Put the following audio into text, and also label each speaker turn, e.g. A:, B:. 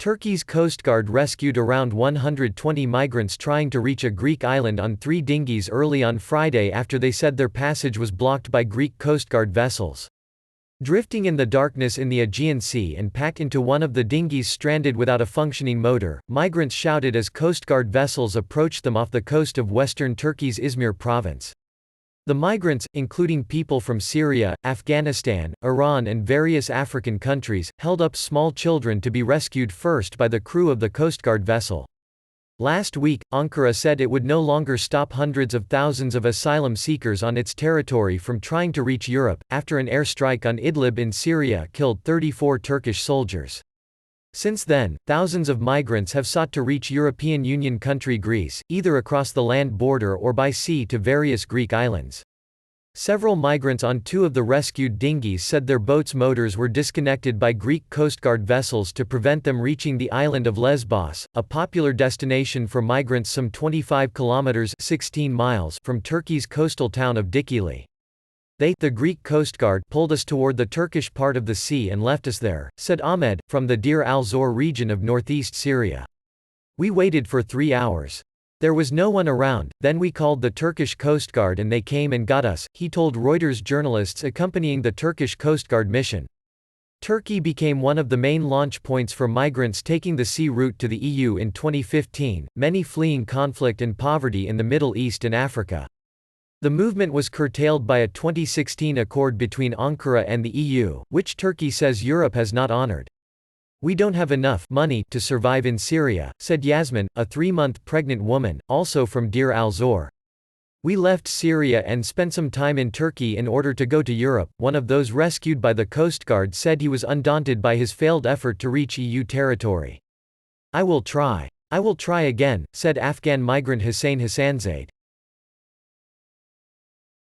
A: Turkey's coastguard rescued around 120 migrants trying to reach a Greek island on 3 dinghies early on Friday after they said their passage was blocked by Greek coastguard vessels. Drifting in the darkness in the Aegean Sea and packed into one of the dinghies stranded without a functioning motor, migrants shouted as coastguard vessels approached them off the coast of western Turkey's Izmir province. The migrants, including people from Syria, Afghanistan, Iran and various African countries, held up small children to be rescued first by the crew of the coastguard vessel. Last week, Ankara said it would no longer stop hundreds of thousands of asylum seekers on its territory from trying to reach Europe, after an airstrike on Idlib in Syria killed 34 Turkish soldiers. Since then, thousands of migrants have sought to reach European Union country Greece, either across the land border or by sea to various Greek islands. Several migrants on 2 of the rescued dinghies said their boats' motors were disconnected by Greek coastguard vessels to prevent them reaching the island of Lesbos, a popular destination for migrants some 25 kilometers (16 miles) from Turkey's coastal town of Dikili. The Greek coastguard, pulled us toward the Turkish part of the sea and left us there, said Ahmed, from the Deir al-Zor region of northeast Syria. We waited for 3 hours. There was no one around, then we called the Turkish coastguard and they came and got us, he told Reuters journalists accompanying the Turkish coastguard mission. Turkey became one of the main launch points for migrants taking the sea route to the EU in 2015, many fleeing conflict and poverty in the Middle East and Africa. The movement was curtailed by a 2016 accord between Ankara and the EU, which Turkey says Europe has not honored. We don't have enough money to survive in Syria, said Yasmin, a 3-month pregnant woman, also from Deir al-Zor. We left Syria and spent some time in Turkey in order to go to Europe. One of those rescued by the Coast Guard said he was undaunted by his failed effort to reach EU territory. I will try. I will try again, said Afghan migrant Hussein Hassanzade.